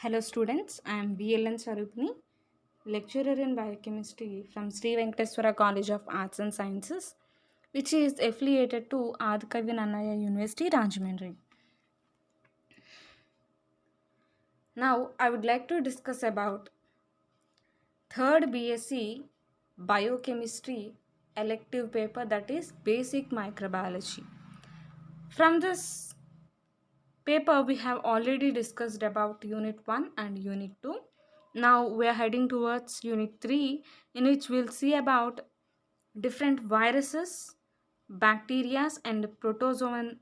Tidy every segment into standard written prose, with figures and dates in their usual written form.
Hello students, I am BLN Sarupni, lecturer in biochemistry from Sri Venkateswara College of Arts and Sciences, which is affiliated to Adikavi Nannaya University, Rajahmundry. Now, I would like to discuss about third BSc Biochemistry elective paper, that is Basic Microbiology. From this paper, we have already discussed about Unit 1 and Unit 2. Now we are heading towards Unit 3, in which we'll see about different viruses, bacteria, and protozoans,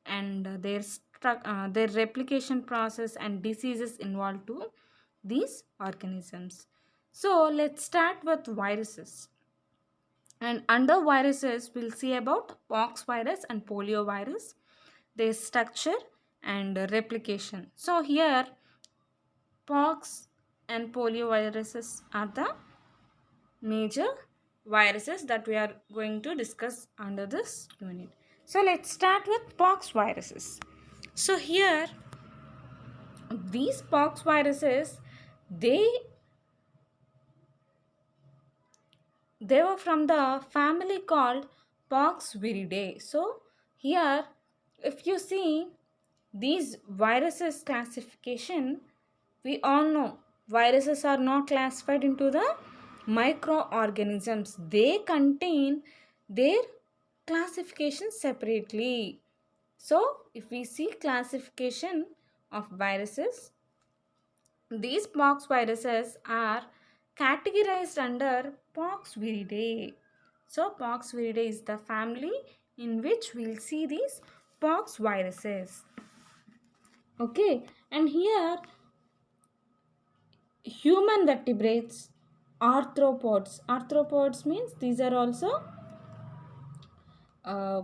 and their replication process and diseases involved to these organisms. So let's start with viruses. And under viruses, we'll see about pox virus and polio virus, their structure and replication. So here, pox and polio viruses are the major viruses that we are going to discuss under this unit. So let's start with pox viruses. So here, these pox viruses, they were from the family called Poxviridae. So here, if you see these viruses classification, we all know viruses are not classified into the microorganisms. They contain their classification separately. So if we see classification of viruses, these pox viruses are categorized under Poxviridae. So Poxviridae is the family in which we'll see these pox viruses. Okay, and here human vertebrates, arthropods. Arthropods means these are also uh,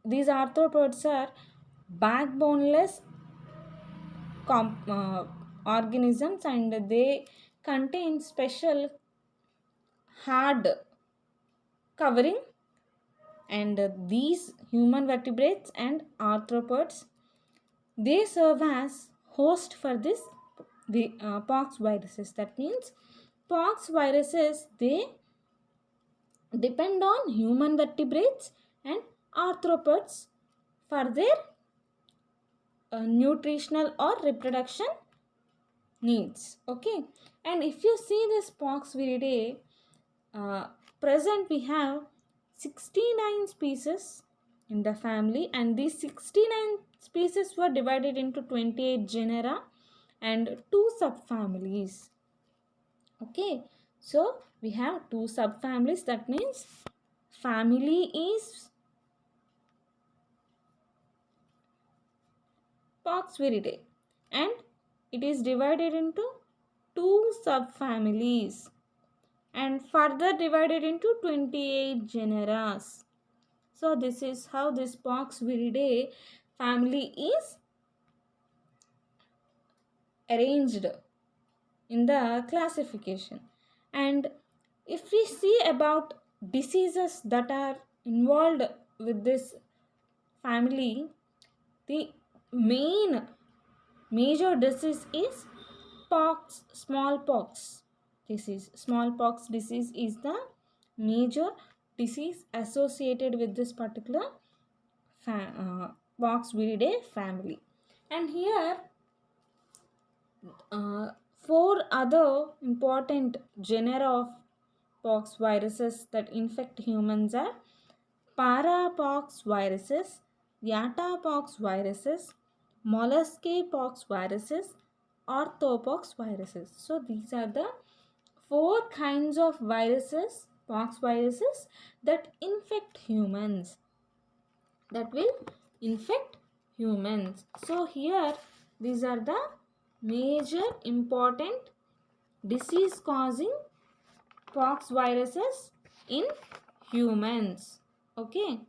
these arthropods are backboneless organisms, and they contain special hard covering, and these human vertebrates and arthropods, they serve as host for this pox viruses. That means pox viruses, they depend on human vertebrates and arthropods for their nutritional or reproduction needs. Okay, and if you see this Poxviridae, present we have 69 species in the family, and these 69 species were divided into 28 genera and 2 subfamilies. Okay, so we have 2 subfamilies. That means family is Poxviridae, and it is divided into 2 subfamilies and further divided into 28 genera. So this is how this Poxviridae family is arranged in the classification. And if we see about diseases that are involved with this family, the major disease is smallpox disease. Smallpox disease is the major disease associated with this particular Poxviridae family. And here, 4 other important genera of pox viruses that infect humans are parapox viruses, yatapox viruses, molluscapox viruses, orthopox viruses. So these are the 4 kinds of viruses, pox viruses, that infect humans. That will infect humans. So here, these are the major important disease causing pox viruses in humans. Okay.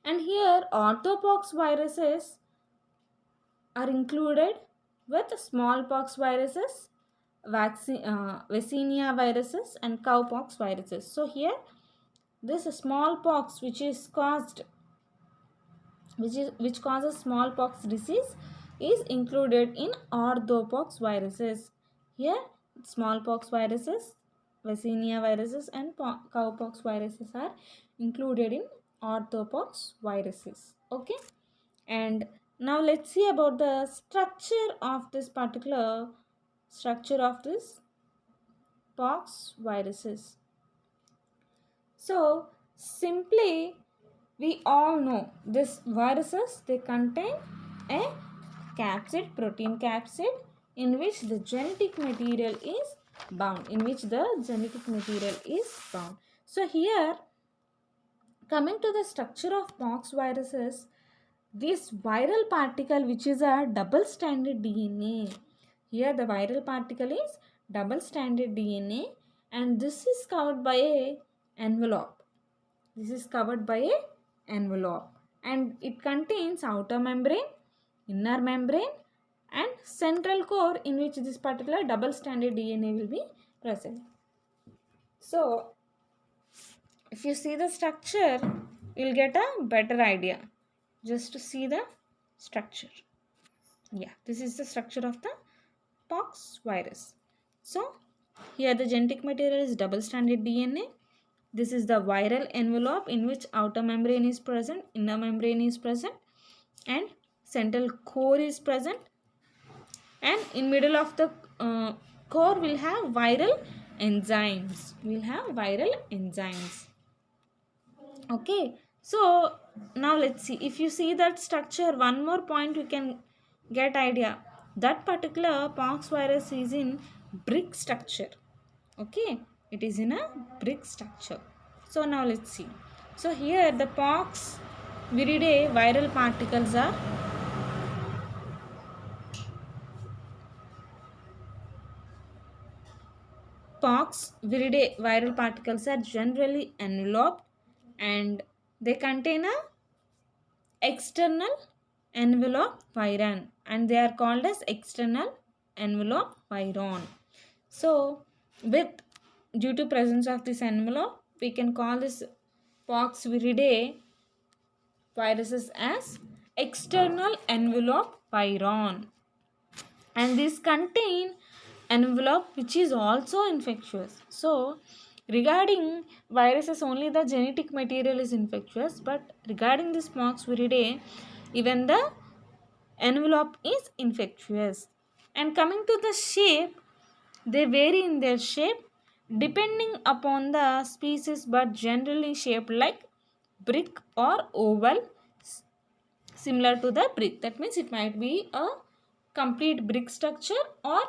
And here, orthopox viruses are included with smallpox viruses, Vaccinia viruses and cowpox viruses. So here this smallpox which causes smallpox disease is included in orthopox viruses. Here smallpox viruses, Vaccinia viruses and cowpox viruses are included in orthopox viruses. Okay, and now let's see about the structure of this pox viruses. So simply we all know this viruses, they contain a capsid, protein capsid, in which the genetic material is bound. So here, coming to the structure of pox viruses, this viral particle which is a double stranded DNA. Here the viral particle is double stranded DNA, and this is covered by a envelope. And it contains outer membrane, inner membrane and central core in which this particular double stranded DNA will be present. So if you see the structure, you'll get a better idea. Just to see the structure. Yeah, this is the structure of the pox virus. So here the genetic material is double stranded DNA. This is the viral envelope in which outer membrane is present, inner membrane is present and central core is present, and in middle of the core will have viral enzymes. Okay, so now let's see. If you see that structure, one more point you can get idea. That particular pox virus is in brick structure. Okay, it is in a brick structure. So now let's see. So here the pox viridae viral particles are generally enveloped and they contain a external envelope viron, and they are called as external envelope viron. So due to presence of this envelope, we can call this pox viridae viruses as external envelope viron, and these contain envelope which is also infectious. So regarding viruses, only the genetic material is infectious, but regarding this pox viridae, even the envelope is infectious. And coming to the shape, they vary in their shape depending upon the species, but generally shaped like brick or oval, similar to the brick. That means it might be a complete brick structure or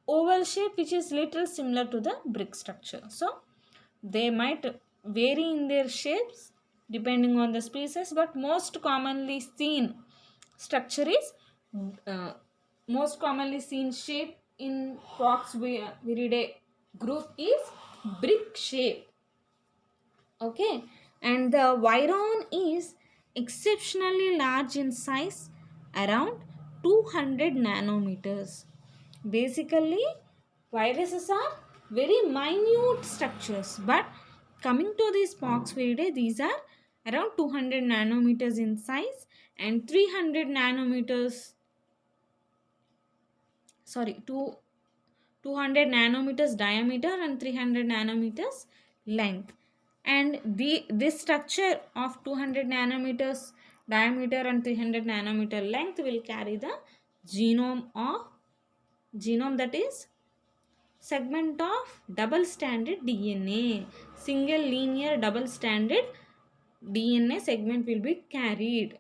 oval shape which is little similar to the brick structure. So they might vary in their shapes depending on the species, but most commonly seen structure is most commonly seen shape in pox viridae group is brick shape. Okay, and the viron is exceptionally large in size, around 200 nanometers. Basically, viruses are very minute structures, but coming to these pox viridae, these are around 200 nanometers in size and 300 nanometers, 200 nanometers diameter and 300 nanometers length. And this structure of 200 nanometers diameter and 300 nanometer length will carry the genome, that is segment of double stranded DNA. Single linear double stranded DNA segment will be carried.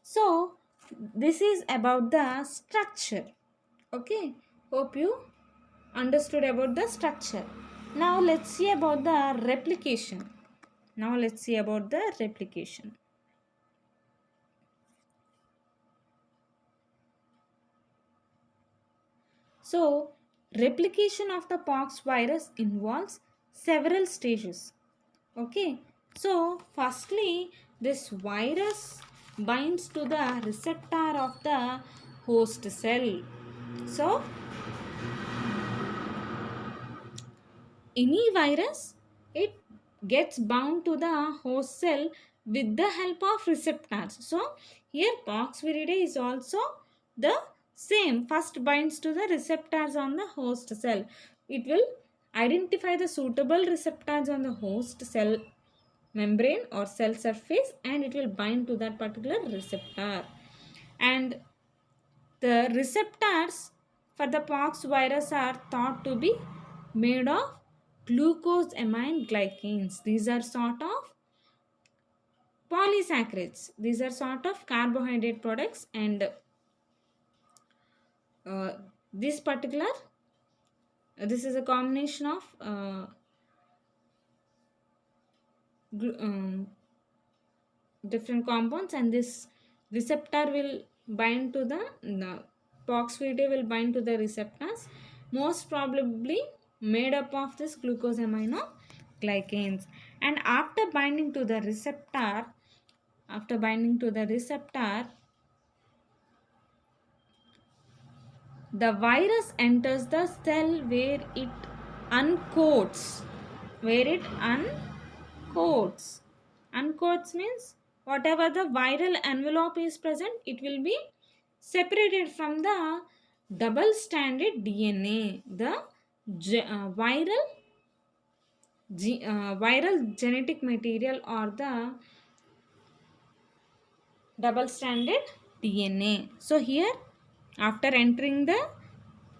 So this is about the structure. Okay, hope you understood about the structure. Now let's see about the replication. So replication of the pox virus involves several stages. Okay, so firstly this virus binds to the receptor of the host cell. So any virus, it gets bound to the host cell with the help of receptors. So here poxviridae is also the same. First binds to the receptors on the host cell. It will identify the suitable receptors on the host cell membrane or cell surface, and it will bind to that particular receptor. And the receptors for the pox virus are thought to be made of glucosamine glycans. These are sort of polysaccharides. These are sort of carbohydrate products, and uh, this particular this is a combination of glu- um, different compounds, and this receptor will bind to the poxviridae will bind to the receptors, most probably made up of this glucosaminoglycans. And after binding to the receptor, the virus enters the cell where it uncoats. Where it uncoats. Uncoats means whatever the viral envelope is present, it will be separated from the double stranded DNA. The viral genetic material or the double stranded DNA. So here, after entering the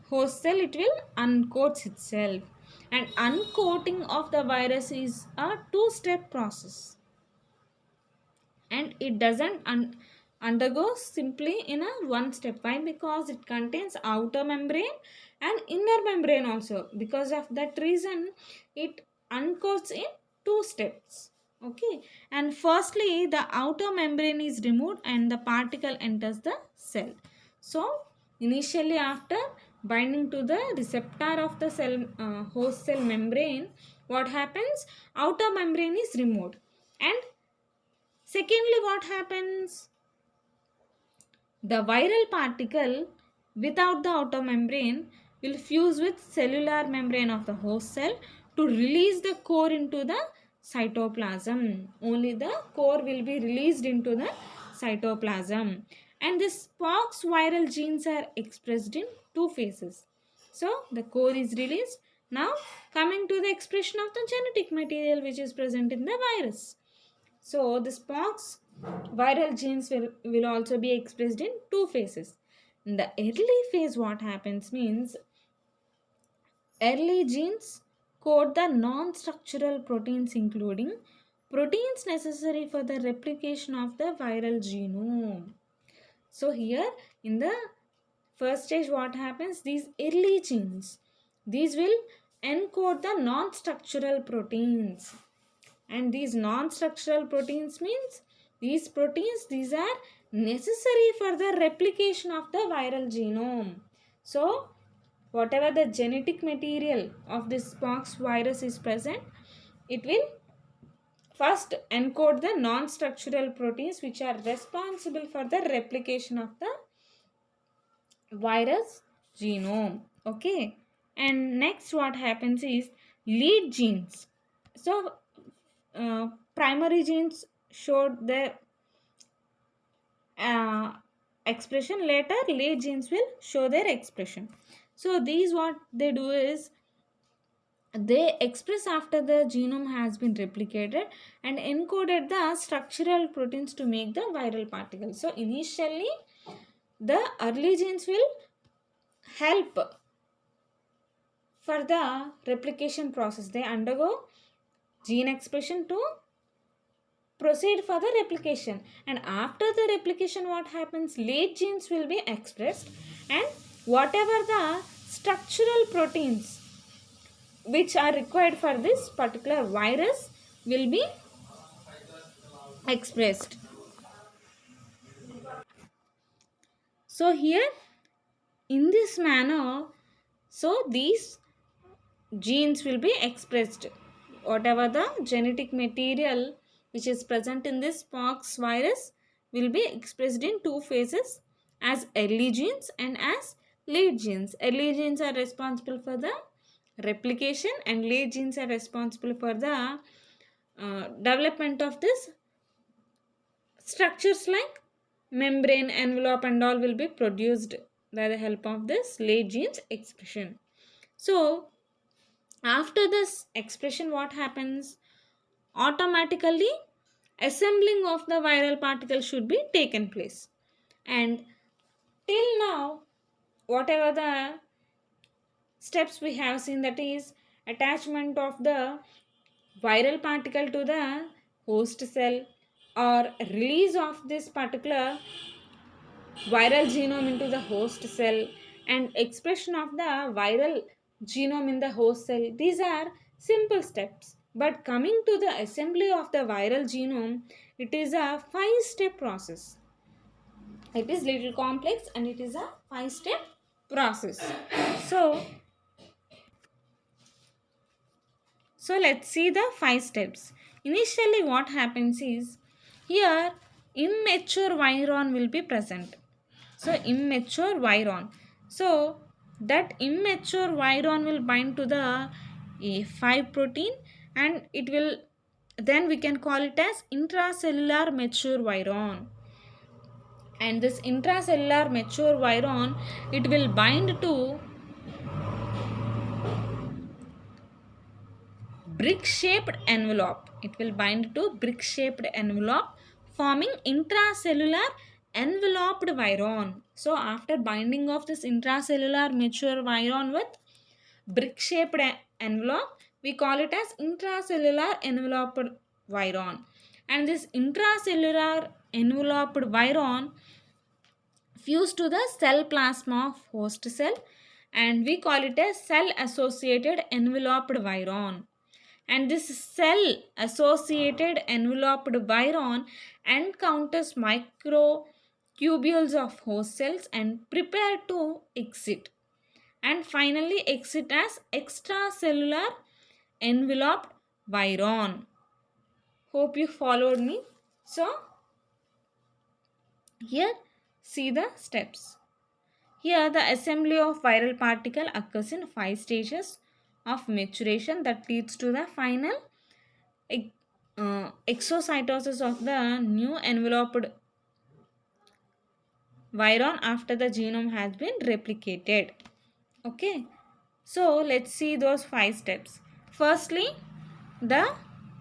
host cell, it will uncoat itself. And uncoating of the virus is a two-step process, and it doesn't undergo simply in a one step. Why? Because it contains outer membrane and inner membrane also. Because of that reason, it uncoats in two steps. Okay, and firstly the outer membrane is removed and the particle enters the cell. So initially, after binding to the receptor of the cell host cell membrane, what happens? Outer membrane is removed, and secondly, what happens? The viral particle without the outer membrane will fuse with cellular membrane of the host cell to release the core into the cytoplasm. Only the core will be released into the cytoplasm. And this pox viral genes are expressed in two phases. So the core is released. Now coming to the expression of the genetic material which is present in the virus. So the pox viral genes will also be expressed in two phases. In the early phase, what happens means early genes code the non-structural proteins, including proteins necessary for the replication of the viral genome. So here in the first stage, what happens? These early genes, these will encode the non-structural proteins. And these non-structural proteins means these are necessary for the replication of the viral genome. So whatever the genetic material of this pox virus is present, it will first encode the non-structural proteins which are responsible for the replication of the virus genome. Okay, and next what happens is lead genes. So primary genes showed their uh, expression. Later lead genes will show their expression. So these what they do is they express after the genome has been replicated and encoded the structural proteins to make the viral particles. So initially the early genes will help for the replication process. They undergo gene expression to proceed for the replication, and after the replication what happens? Late genes will be expressed, and whatever the structural proteins which are required for this particular virus will be expressed. So here in this manner, so these genes will be expressed. Whatever the genetic material which is present in this pox virus will be expressed in two phases, as early genes and as late genes. Early genes are responsible for the replication, and late genes are responsible for the development of this structures like membrane, envelope and all will be produced by the help of this late genes expression. So after this expression, what happens? Automatically assembling of the viral particle should be taken place. And till now, whatever the steps we have seen, that is attachment of the viral particle to the host cell, or release of this particular viral genome into the host cell, and expression of the viral genome in the host cell. These are simple steps. But coming to the assembly of the viral genome, it is a 5-step process. It is little complex and it is a 5-step process. So, so let's see the 5 steps. Initially what happens is, here immature viron will be present. So immature viron. So that immature viron will bind to the A5 protein, and it will, then we can call it as intracellular mature viron. And this intracellular mature viron, it will bind to brick shaped envelope. It will bind to brick shaped envelope, forming intracellular enveloped viron. So after binding of this intracellular mature viron with brick shaped envelope, we call it as intracellular enveloped viron. And this intracellular enveloped viron fuse to the cell plasma of host cell, and we call it as cell associated enveloped viron. And this cell associated enveloped viron encounters microtubules of host cells and prepare to exit, and finally exit as extracellular enveloped viron. Hope you followed me. So here see the steps. Here the assembly of viral particle occurs in 5 stages of maturation that leads to the final exocytosis of the new enveloped viron after the genome has been replicated. Okay, so let's see those 5 steps. Firstly,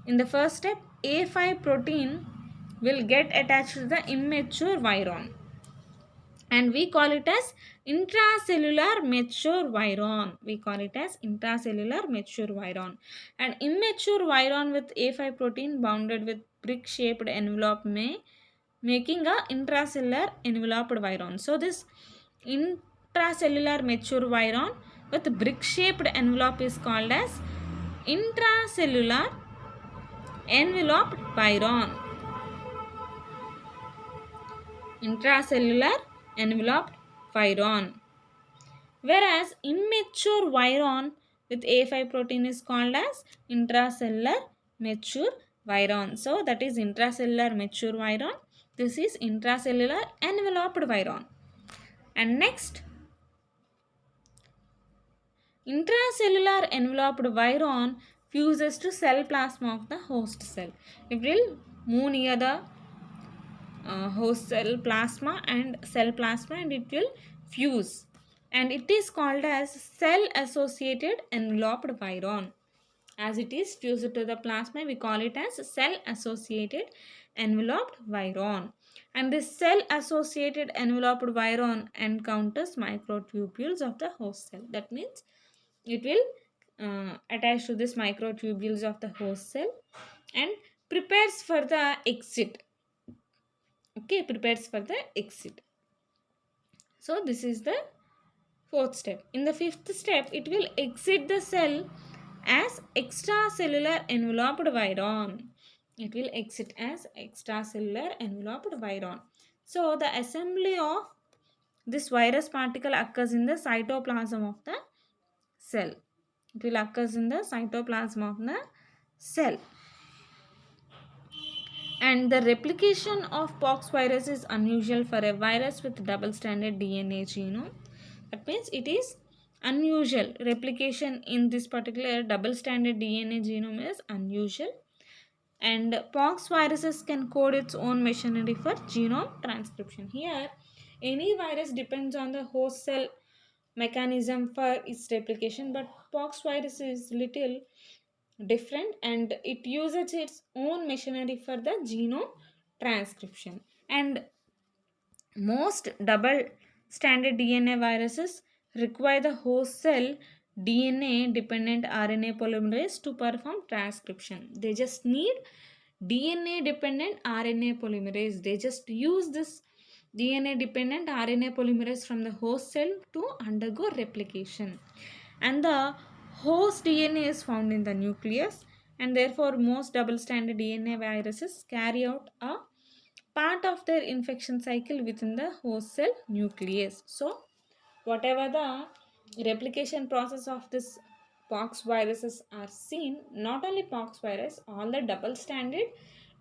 in the first step, A5 protein will get attached to the immature viron, and we call it as intracellular mature viron. We call it as intracellular mature viron. And immature viron with A5 protein bounded with brick shaped envelope making a intracellular enveloped viron. So this intracellular mature viron with brick shaped envelope is called as intracellular enveloped viron. Intracellular enveloped viron. Whereas immature viron with A5 protein is called as intracellular mature viron. So that is intracellular mature viron. This is intracellular enveloped viron. And next, intracellular enveloped viron fuses to cell plasma of the host cell. It will move near the host cell plasma and it will fuse, and it is called as cell associated enveloped viron. As it is fused to the plasma, we call it as cell associated enveloped viron. And this cell associated enveloped viron encounters microtubules of the host cell. That means it will attach to this microtubules of the host cell and prepares for the exit. Okay, prepares for the exit. So this is the 4th step. In the 5th step, it will exit the cell as extracellular enveloped viron. It will exit as extracellular enveloped viron. So the assembly of this virus particle occurs in the cytoplasm of the cell. It will occurs in the cytoplasm of the cell. And the replication of pox virus is unusual for a virus with double-stranded DNA genome. That means it is unusual. Replication in this particular double stranded DNA genome is unusual. And pox viruses can code its own machinery for genome transcription. Here, any virus depends on the host cell mechanism for its replication, but pox virus is little different and it uses its own machinery for the genome transcription. And most double stranded DNA viruses require the host cell DNA dependent RNA polymerase to perform transcription. They just need DNA dependent RNA polymerase. They just use this DNA dependent RNA polymerase from the host cell to undergo replication. And the host DNA is found in the nucleus, and therefore most double stranded DNA viruses carry out a part of their infection cycle within the host cell nucleus. So, whatever the replication process of this pox viruses are seen, not only pox virus, all the double stranded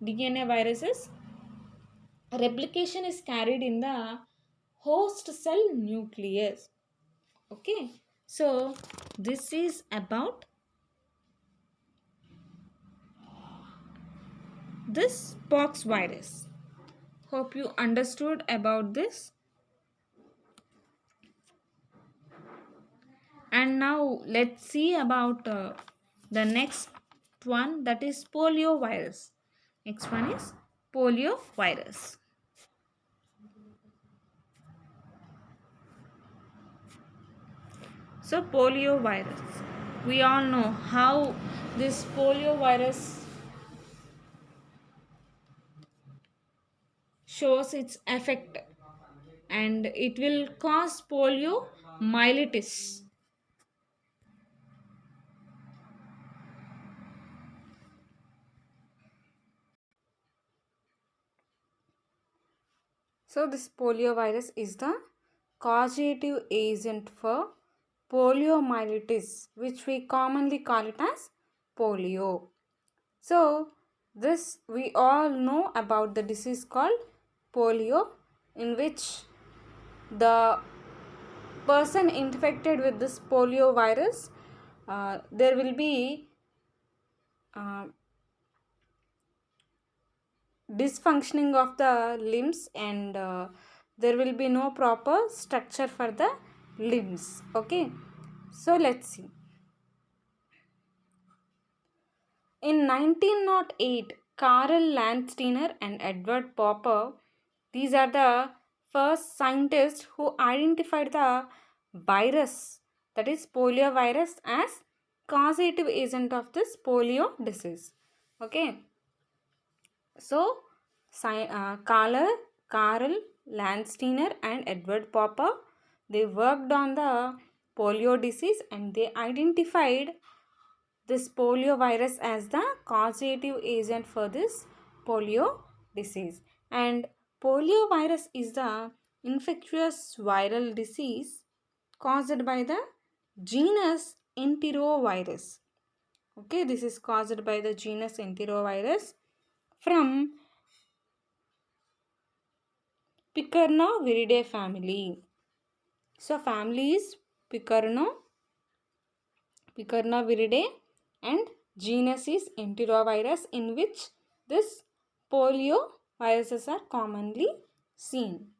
DNA viruses, replication is carried in the host cell nucleus. Okay, so this is about this pox virus. Hope you understood about this. And now let's see about the next one, that is polio virus. Next one is polio virus. So polio virus, we all know how this polio virus shows its effect, and it will cause polio myelitis. So this polio virus is the causative agent for poliomyelitis, which we commonly call it as polio. So this, we all know about the disease called polio, in which the person infected with this polio virus, there will be dysfunctioning of the limbs, and there will be no proper structure for the limbs. Okay, so let's see. In 1908, Karl Landsteiner and Edward Popper, these are the first scientists who identified the virus, that is polio virus, as causative agent of this polio disease. Okay, so Karl Landsteiner and Edward Popper, they worked on the polio disease and they identified this polio virus as the causative agent for this polio disease. And polio virus is the infectious viral disease caused by the genus enterovirus. Okay, this is caused by the genus enterovirus from Picornaviridae family. So family is Picornaviridae and genus is Enterovirus, in which this polio viruses are commonly seen.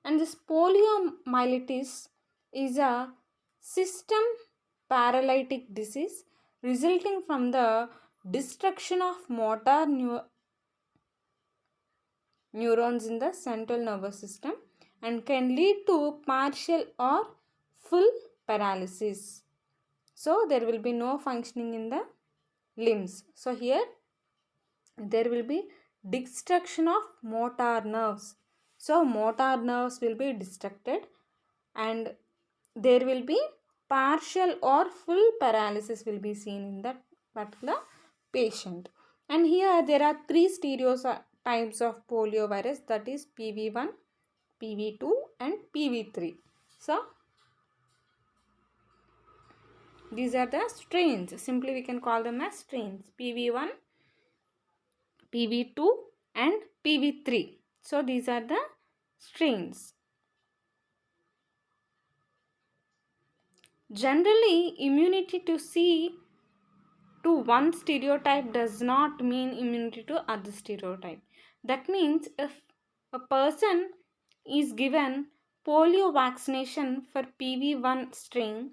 And this poliomyelitis is a system paralytic disease resulting from the destruction of motor neurons in the central nervous system and can lead to partial or full paralysis. So there will be no functioning in the limbs. So here there will be destruction of motor nerves. So motor nerves will be destructed and there will be partial or full paralysis will be seen in that particular patient. And here there are three stereotypes of polio virus, that is PV1, PV2 and PV3. So these are the strains. Simply we can call them as strains, PV1, PV2 and PV3. So these are the strains. Generally, immunity to one stereotype does not mean immunity to other stereotype. That means if a person is given polio vaccination for PV1 strain,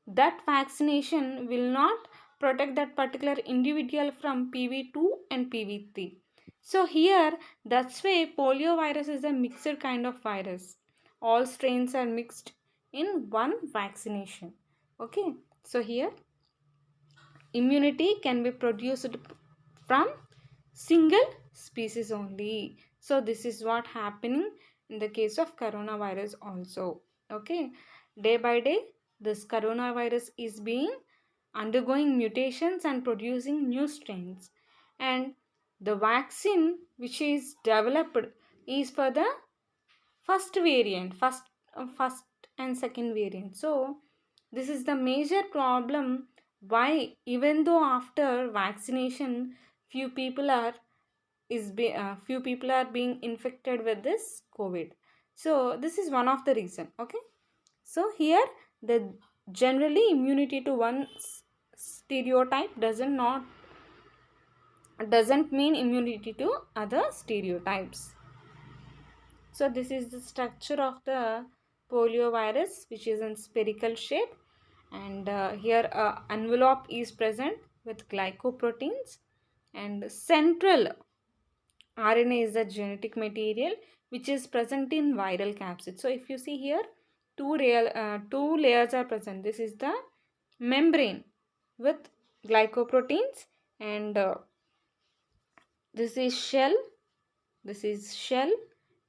that vaccination will not protect that particular individual from PV2 and PV3. So here, that's why polio virus is a mixed kind of virus. All strains are mixed in one vaccination. Okay, so here immunity can be produced from single species only. So this is what happening in the case of coronavirus also. Okay, day by day this coronavirus is being undergoing mutations and producing new strains, and the vaccine which is developed is for the first and second variant. So this is the major problem, why even though after vaccination few people are being infected with this COVID. So this is one of the reason. Okay, so here the generally immunity to one stereotype doesn't mean immunity to other stereotypes. So this is the structure of the polio virus, which is in spherical shape, and here envelope is present with glycoproteins, and central RNA is the genetic material which is present in viral capsid. So if you see here, two layers are present. This is the membrane with glycoproteins, and this is shell. This is shell,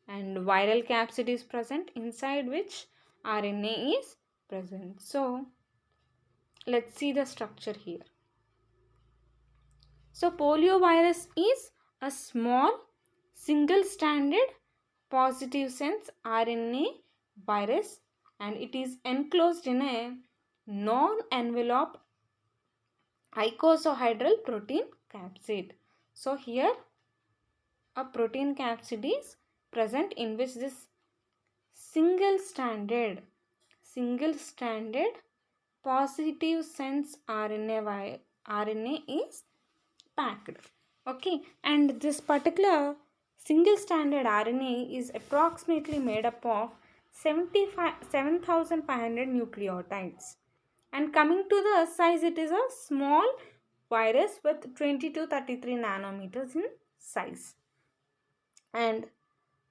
and viral capsid is present inside which RNA is present. So let's see the structure here. So poliovirus is a small single-stranded positive sense RNA virus, and it is enclosed in a non-enveloped icosahedral protein capsid. So here a protein capsid is present in which this single-stranded positive sense RNA is packed. Okay, and this particular single-stranded RNA is approximately made up of 7,500 nucleotides. And coming to the size, it is a small virus with 20 to 33 nanometers in size. And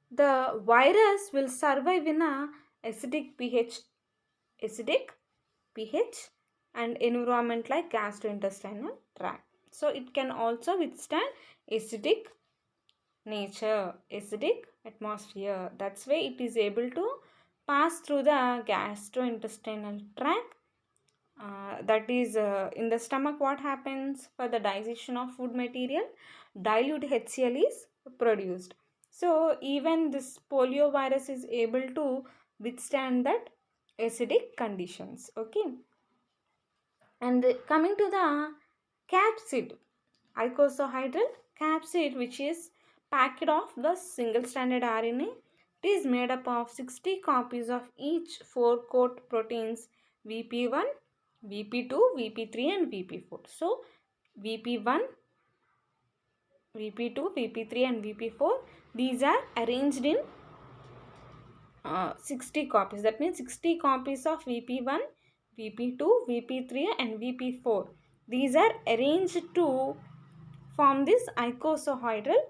the virus will survive in a acidic pH and environment like gastrointestinal tract. So it can also withstand acidic atmosphere. That's why it is able to pass through the gastrointestinal tract. That is in the stomach. What happens for the digestion of food material? Dilute HCl is produced. So even this polio virus is able to withstand that acidic conditions. Okay, and coming to the capsid, icosahedral capsid, which is packet of the single stranded RNA. It is made up of 60 copies of each 4 coat proteins VP1, VP2, VP3 and VP4. So VP1, VP2, VP3 and VP4, these are arranged in 60 copies. That means 60 copies of VP1, VP2, VP3 and VP4. These are arranged to form this icosahedral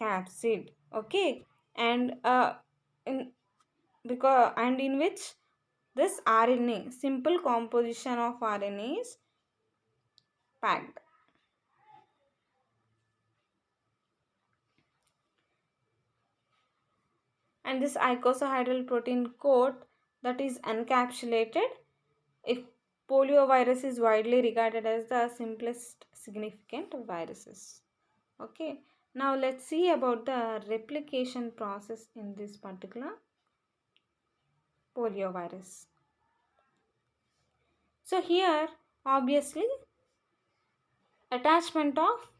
capsid. Okay, and in which this RNA, simple composition of RNA is packed. And this icosahedral protein coat that is encapsulated, if poliovirus is widely regarded as the simplest significant viruses. Okay, now let's see about the replication process in this particular poliovirus. So here obviously attachment of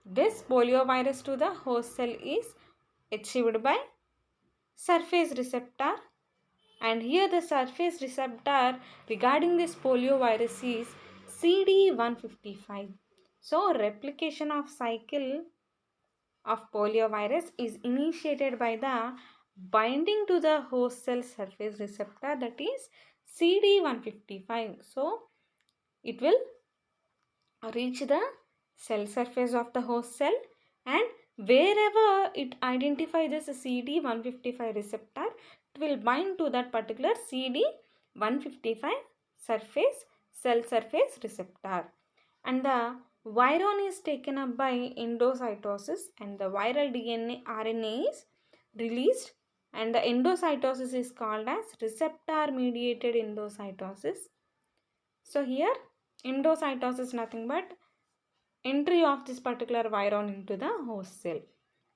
this poliovirus to the host cell is achieved by surface receptor And here the surface receptor regarding this poliovirus is CD155. So replication of cycle of poliovirus is initiated by the binding to the host cell surface receptor, that is CD155. So it will reach the cell surface of the host cell, and wherever it identifies this CD155 receptor, it will bind to that particular CD155 cell surface receptor, and the viron is taken up by endocytosis, and the viral DNA RNA is released, and the endocytosis is called as receptor mediated endocytosis. So here endocytosis is nothing but entry of this particular viron into the host cell.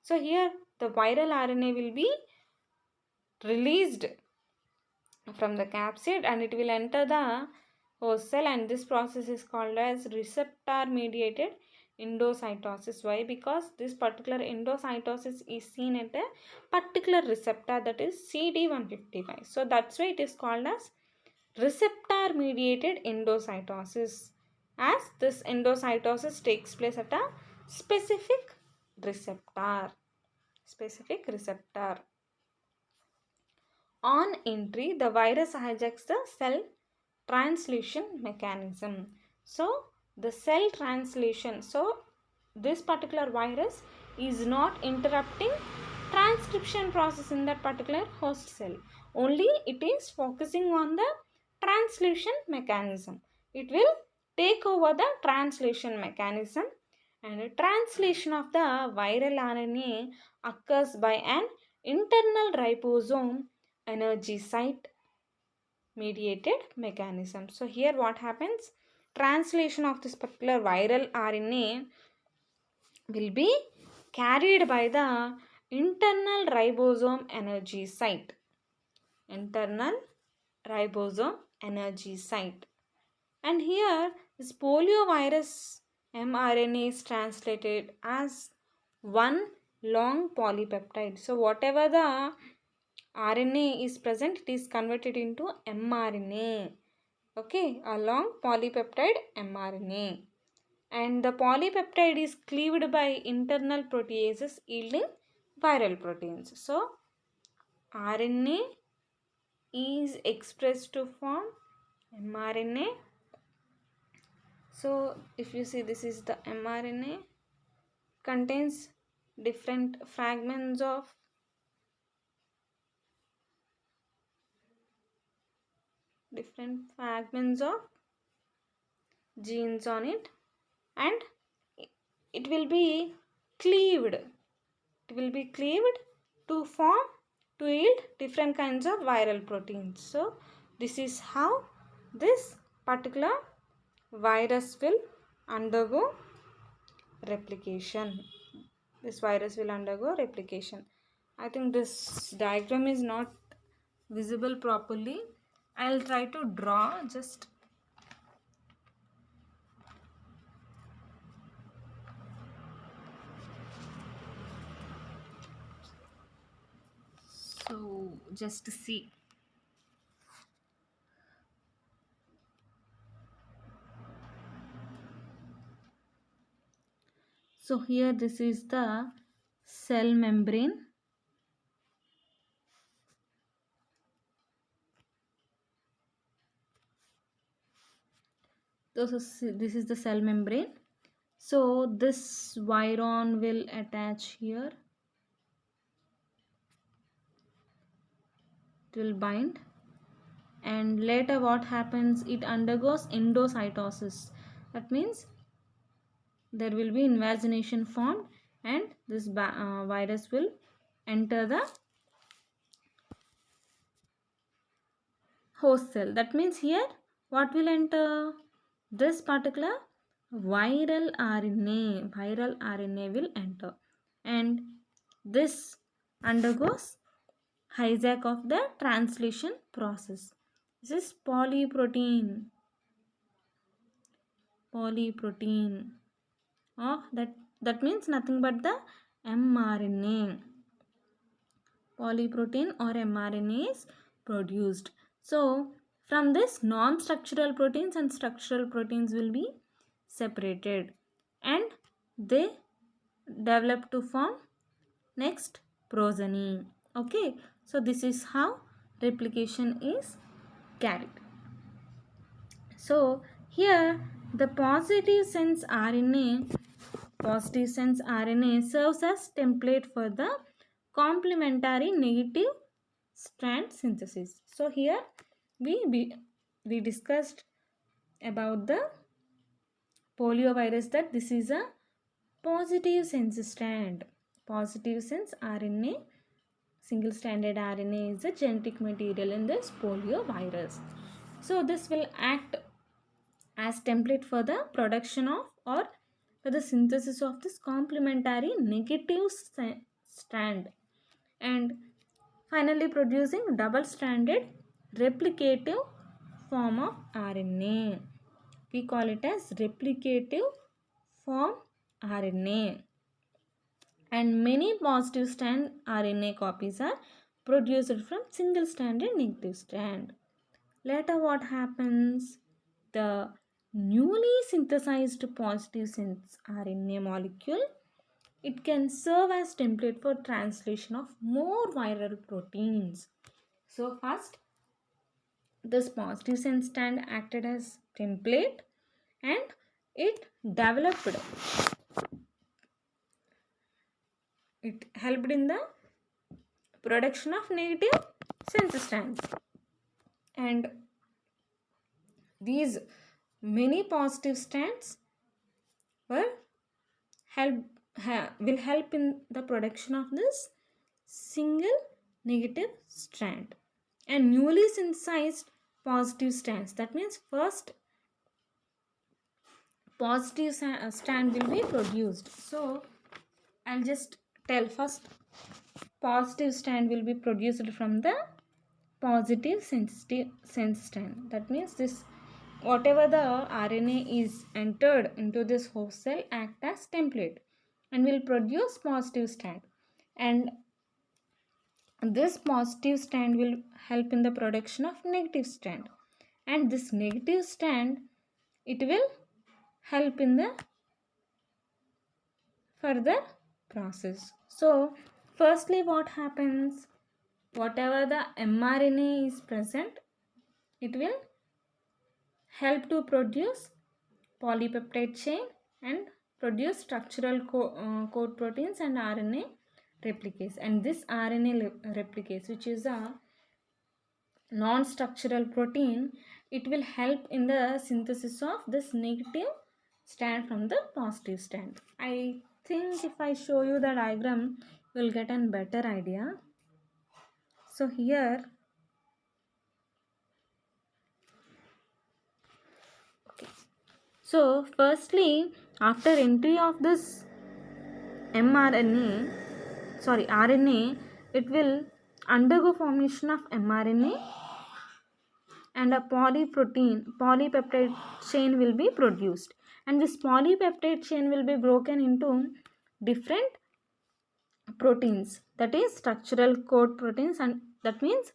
So here the viral RNA will be released from the capsid and it will enter the host cell, and this process is called as receptor mediated endocytosis. Why? Because this particular endocytosis is seen at a particular receptor, that is CD155. So that's why it is called as receptor mediated endocytosis, as this endocytosis takes place at a specific receptor. On entry, the virus hijacks the cell translation mechanism. So the cell translation, so this particular virus is not interrupting transcription process in that particular host cell, only it is focusing on the translation mechanism. It will take over the translation mechanism, and a translation of the viral RNA occurs by an internal ribosome energy site mediated mechanism. So here what happens? Translation of this particular viral RNA will be carried by the internal ribosome energy site. Internal ribosome energy site. And here this poliovirus mRNA is translated as one long polypeptide. So whatever the RNA is present, it is converted into mRNA. Okay, a long polypeptide mRNA. And the polypeptide is cleaved by internal proteases yielding viral proteins. So RNA is expressed to form mRNA. So if you see, this is the mRNA, contains different fragments of genes on it, and it will be cleaved. It will be cleaved to form, to yield different kinds of viral proteins. So this is how this particular virus will undergo replication. This virus will undergo replication. I think this diagram is not visible properly. I'll try to draw just. So just to see. So here this is the cell membrane. So this is the cell membrane. So this viron will attach here. It will bind, and later what happens? It undergoes endocytosis. That means there will be invagination formed, and this virus will enter the host cell. That means here what will enter? This particular viral RNA will enter, and this undergoes hijack of the translation process. This is polyprotein of that means nothing but the mRNA. Polyprotein or mRNA is produced. So from this, non-structural proteins and structural proteins will be separated and they develop to form next progeny. Okay, so this is how replication is carried. So here the positive sense RNA serves as template for the complementary negative strand synthesis. So here we discussed about the poliovirus, that this is a positive sense strand. Positive sense RNA, single stranded RNA, is a genetic material in this poliovirus. So this will act as template for the production of or for the synthesis of this complementary negative strand, and finally producing double stranded replicative form of RNA. We call it as replicative form RNA. And many positive strand RNA copies are produced from single stranded negative strand. Later what happens? The newly synthesized positive sense RNA molecule, it can serve as template for translation of more viral proteins. So first, this positive sense strand acted as template and it developed, it helped in the production of negative sense strands, and these many positive strands will will help in the production of this single negative strand and newly synthesized positive strands. That means first positive strand will be produced. So I'll just tell first, positive strand will be produced from the positive sense strand. That means this, whatever the RNA is entered into this host cell act as template and will produce positive strand, and this positive strand will help in the production of negative strand, and this negative strand, it will help in the further process. So firstly what happens, whatever the mRNA is present, it will help to produce polypeptide chain and produce structural coat proteins and RNA replicase. And this RNA replicase, which is a non-structural protein, it will help in the synthesis of this negative strand from the positive strand. I think if I show you the diagram, you will get a better idea. So here, so firstly, after entry of this RNA, it will undergo formation of mRNA and a polypeptide chain will be produced. And this polypeptide chain will be broken into different proteins, that is structural coat proteins, and that means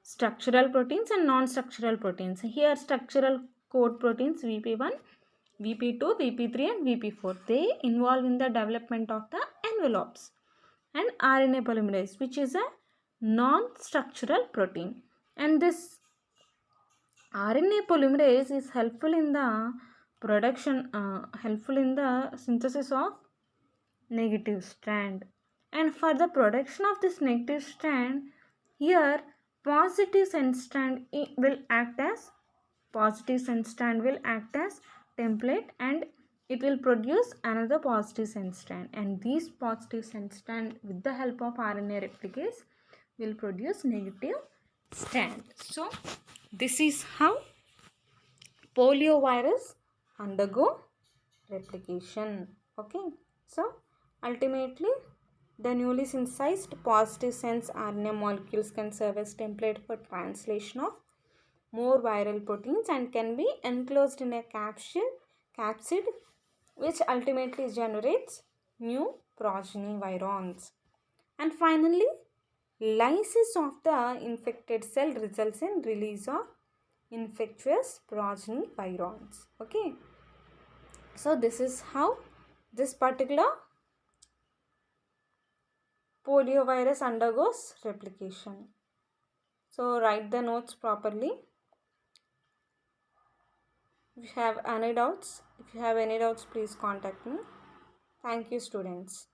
structural proteins and non-structural proteins. Here structural coat proteins VP1, VP2, VP3 and VP4, they involve in the development of the envelopes, and RNA polymerase, which is a non-structural protein, and this RNA polymerase is helpful in the synthesis of negative strand. And for the production of this negative strand, here positive sense strand will act as template, and it will produce another positive sense strand, and these positive sense strand with the help of RNA replicase will produce negative strand. So this is how poliovirus undergo replication. Okay, so ultimately the newly synthesized positive sense RNA molecules can serve as template for translation of more viral proteins and can be enclosed in a capsid, which ultimately generates new progeny virons. And finally, Lysis of the infected cell results in release of infectious progeny virons. Okay. So this is how this particular poliovirus undergoes replication. So write the notes properly. If you have any doubts, please contact me. Thank you, students.